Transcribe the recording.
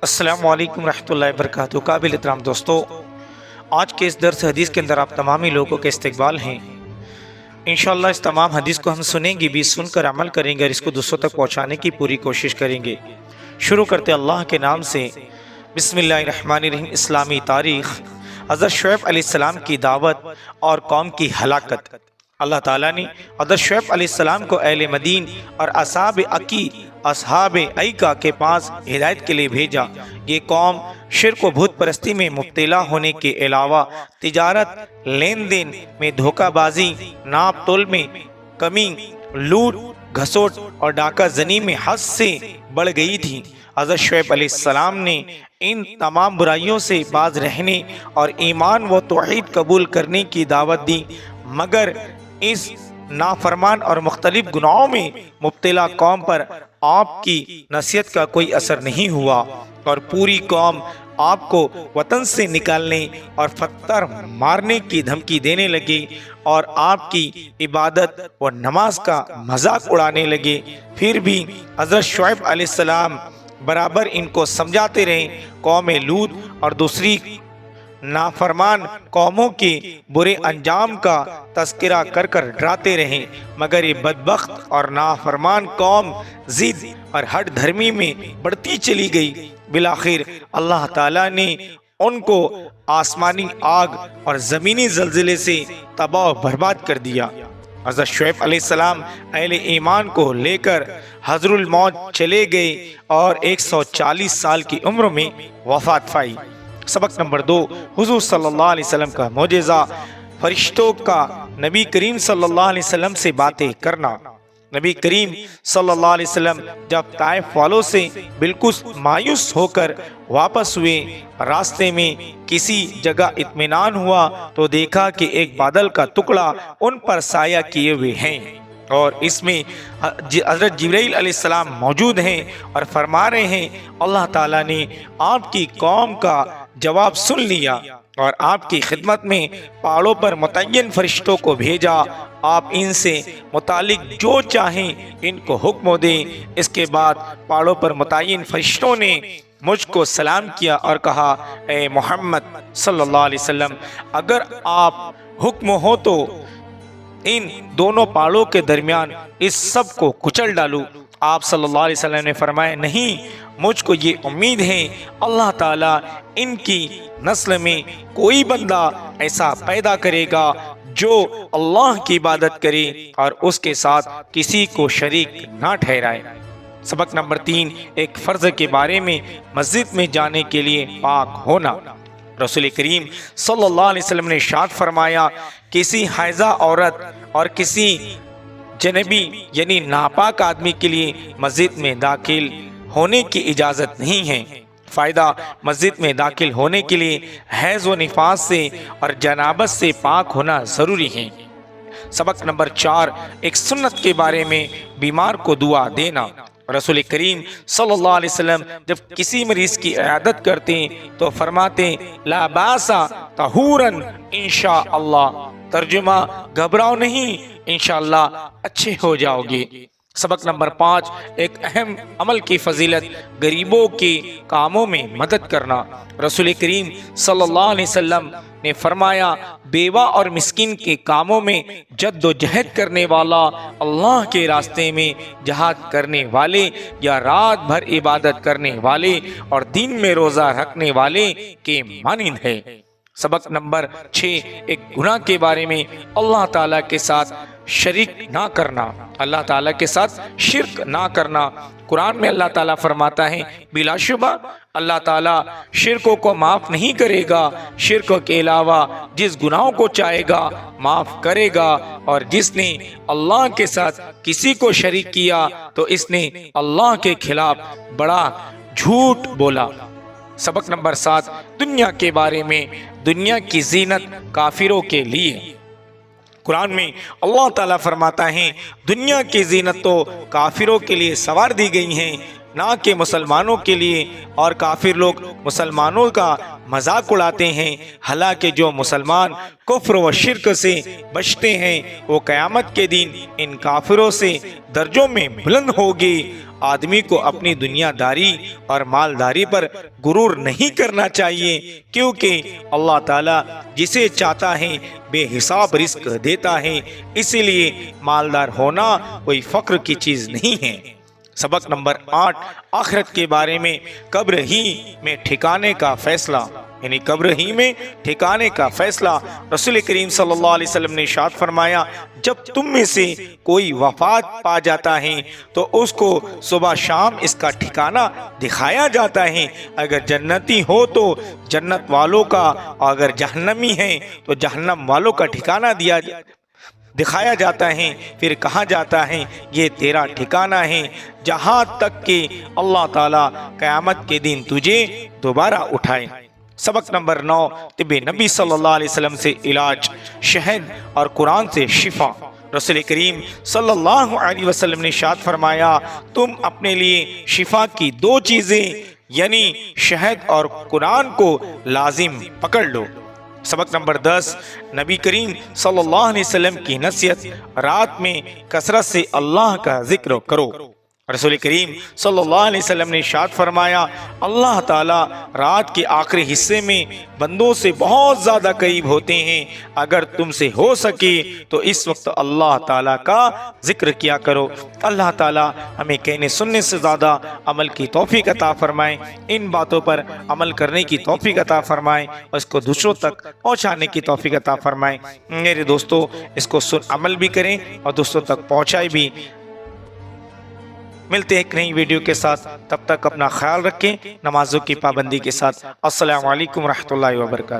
السلام علیکم رحمۃ اللہ وبرکاتہ۔ قابل احترام دوستو، آج کے اس درس حدیث کے اندر آپ تمامی لوگوں کے استقبال ہیں۔ انشاءاللہ اس تمام حدیث کو ہم سنیں گے بھی، سن کر عمل کریں گے اور اس کو دوسروں تک پہنچانے کی پوری کوشش کریں گے۔ شروع کرتے اللہ کے نام سے۔ بسم اللہ الرحمن الرحیم۔ اسلامی تاریخ، حضرت شعیب علیہ السلام کی دعوت اور قوم کی ہلاکت۔ اللہ تعالیٰ نے حضرت شعیب علیہ السلام کو اہل مدین اور اصحاب ایکا کے پاس ہدایت کے لیے بھیجا۔ یہ قوم شرک و بت پرستی میں مبتلا ہونے کے علاوہ تجارت، لین دین میں دھوکہ بازی، ناپ تول میں کمی، لوٹ گھسوٹ اور ڈاکہ زنی میں حد سے بڑھ گئی تھی۔ حضرت شعیب علیہ السلام نے ان تمام برائیوں سے باز رہنے اور ایمان و توحید قبول کرنے کی دعوت دی، مگر اس نافرمان اور مختلف گناہوں میں مبتلا قوم پر آپ کی نصیحت کا کوئی اثر نہیں ہوا، اور پوری قوم آپ کو وطن سے نکالنے اور پتھر مارنے کی دھمکی دینے لگی اور آپ کی عبادت و نماز کا مذاق اڑانے لگے۔ پھر بھی حضرت شعیب علیہ السلام برابر ان کو سمجھاتے رہے۔ قوم لوط اور دوسری نافرمان قوموں کے برے انجام کا تذکرہ کر کر ڈراتے رہے، مگر یہ بدبخت اور نافرمان قوم ضد اور ہٹ دھرمی میں بڑھتی چلی گئی۔ بالآخر اللہ تعالیٰ نے ان کو آسمانی آگ اور زمینی زلزلے سے تباہ و برباد کر دیا۔ حضرت شعیب علیہ السلام اہل ایمان کو لے کر حضر الموت چلے گئے اور 140 سال کی عمر میں وفات پائی۔ سبق نمبر 2، حضور صلی اللہ علیہ وسلم کا معجزہ، فرشتوں کا نبی کریم صلی اللہ علیہ وسلم سے باتیں کرنا۔ نبی کریم صلی اللہ علیہ وسلم جب طائف والوں سے بالکل مایوس ہو کر واپس ہوئے، راستے میں کسی جگہ اطمینان ہوا تو دیکھا کہ ایک بادل کا ٹکڑا ان پر سایہ کیے ہوئے ہیں، اور اس میں حضرت جبرائیل علیہ السلام موجود ہیں اور فرما رہے ہیں اللہ تعالیٰ نے آپ کی قوم کا جواب سن لیا اور آپ کی خدمت میں پہاڑوں پر متعین فرشتوں کو بھیجا، آپ ان سے متعلق جو چاہیں ان کو حکم دیں۔ اس کے بعد پہاڑوں پر متعین فرشتوں نے مجھ کو سلام کیا اور کہا، اے محمد صلی اللہ علیہ وسلم، اگر آپ حکم ہو تو ان دونوں پہاڑوں کے درمیان اس سب کو کچل ڈالوں۔ آپ صلی اللہ علیہ وسلم نے فرمایا، نہیں، مجھ کو یہ امید ہے اللہ تعالیٰ ان کی نسل میں کوئی بندہ ایسا پیدا کرے گا جو اللہ کی عبادت کرے اور اس کے ساتھ کسی کو شریک نہ ٹھہرائے۔ سبق نمبر 3، ایک فرض کے بارے میں مسجد میں جانے کے لیے پاک ہونا۔ رسول کریم صلی اللہ علیہ وسلم نے ارشاد فرمایا، کسی حائضہ عورت اور کسی جنبی یعنی ناپاک آدمی کے لیے مسجد میں داخل ہونے کی اجازت نہیں ہے۔ فائدہ، مسجد میں داخل ہونے کے لیے حیض و نفاس سے اور جنابت سے پاک ہونا ضروری ہے۔ سبق نمبر 4، ایک سنت کے بارے میں بیمار کو دعا دینا۔ رسول کریم صلی اللہ علیہ وسلم جب کسی مریض کی عیادت کرتے تو فرماتے، لا باسا طہورن انشاءاللہ، ترجمہ، گھبراؤ نہیں، انشاءاللہ اچھے ہو جاؤ گے۔ سبق نمبر 5، ایک اہم عمل کی فضیلت، غریبوں کے کاموں میں مدد کرنا۔ رسول کریم صلی اللہ علیہ وسلم نے فرمایا، بیوہ اور مسکین کے کاموں میں جد و جہد کرنے والا اللہ کے راستے میں جہاد کرنے والے یا رات بھر عبادت کرنے والے اور دن میں روزہ رکھنے والے کے مانند ہے۔ سبق نمبر 6، ایک گناہ کے بارے میں اللہ تعالیٰ کے ساتھ شریک نہ کرنا، اللہ تعالیٰ کے ساتھ شرک نہ کرنا۔ قرآن میں اللہ تعالیٰ فرماتا ہے، بلا شبہ اللہ تعالیٰ شرکوں کو معاف نہیں کرے گا، شرک کے علاوہ جس گناہوں کو چاہے گا معاف کرے گا، اور جس نے اللہ کے ساتھ کسی کو شریک کیا تو اس نے اللہ کے خلاف بڑا جھوٹ بولا۔ سبق نمبر 7، دنیا کے بارے میں، دنیا کی زینت کافروں کے لیے۔ قرآن میں اللہ تعالیٰ فرماتا ہے، دنیا کی زینت تو کافروں کے لیے سوار دی گئی ہیں، نہ کہ مسلمانوں کے لیے، اور کافر لوگ مسلمانوں کا مذاق اڑاتے ہیں۔ حالانکہ جو مسلمان کفر و شرک سے بچتے ہیں وہ قیامت کے دن ان کافروں سے درجوں میں بلند ہوگی۔ آدمی کو اپنی دنیا داری اور مالداری پر غرور نہیں کرنا چاہیے، کیونکہ اللہ تعالیٰ جسے چاہتا ہے بے حساب رزق دیتا ہے، اسی لیے مالدار ہونا کوئی فخر کی چیز نہیں ہے۔ سبق نمبر 8، آخرت کے بارے میں قبر ہی میں ٹھکانے کا فیصلہ، یعنی قبر ہی میں ٹھکانے کا فیصلہ۔ رسول کریم صلی اللہ علیہ وسلم نے ارشاد فرمایا، جب تم میں سے کوئی وفات پا جاتا ہے تو اس کو صبح شام اس کا ٹھکانہ دکھایا جاتا ہے۔ اگر جنتی ہو تو جنت والوں کا، اور اگر جہنمی ہے تو جہنم والوں کا ٹھکانہ دکھایا جاتا ہے۔ پھر کہا جاتا ہے یہ تیرا ٹھکانہ ہے، جہاں تک کہ اللہ تعالیٰ قیامت کے دن تجھے دوبارہ اٹھائے۔ سبق نمبر 9، طب نبی صلی اللہ علیہ وسلم سے علاج، شہد اور قرآن سے شفا۔ رسول کریم صلی اللہ علیہ وسلم نے ارشاد فرمایا، تم اپنے لیے شفا کی 2 چیزیں یعنی شہد اور قرآن کو لازم پکڑ لو۔ سبق نمبر 10، نبی کریم صلی اللہ علیہ وسلم کی نصیحت، رات میں کثرت سے اللہ کا ذکر کرو۔ رسول کریم صلی اللہ علیہ وسلم نے ارشاد فرمایا، اللہ تعالیٰ رات کے آخری حصے میں بندوں سے بہت زیادہ قریب ہوتے ہیں۔ اگر تم سے ہو سکے تو اس وقت اللہ تعالیٰ کا ذکر کیا کرو۔ اللہ تعالیٰ ہمیں کہنے سننے سے زیادہ عمل کی توفیق عطا فرمائے، ان باتوں پر عمل کرنے کی توفیق عطا فرمائے اور اس کو دوسروں تک پہنچانے کی توفیق عطا فرمائے۔ میرے دوستو، اس کو عمل بھی کریں اور دوسروں تک پہنچائے بھی۔ ملتے ہیں ایک نئی ویڈیو کے ساتھ، تب تک اپنا خیال رکھیں، نمازوں کی پابندی کے ساتھ۔ السلام علیکم ورحمۃ اللہ وبرکاتہ۔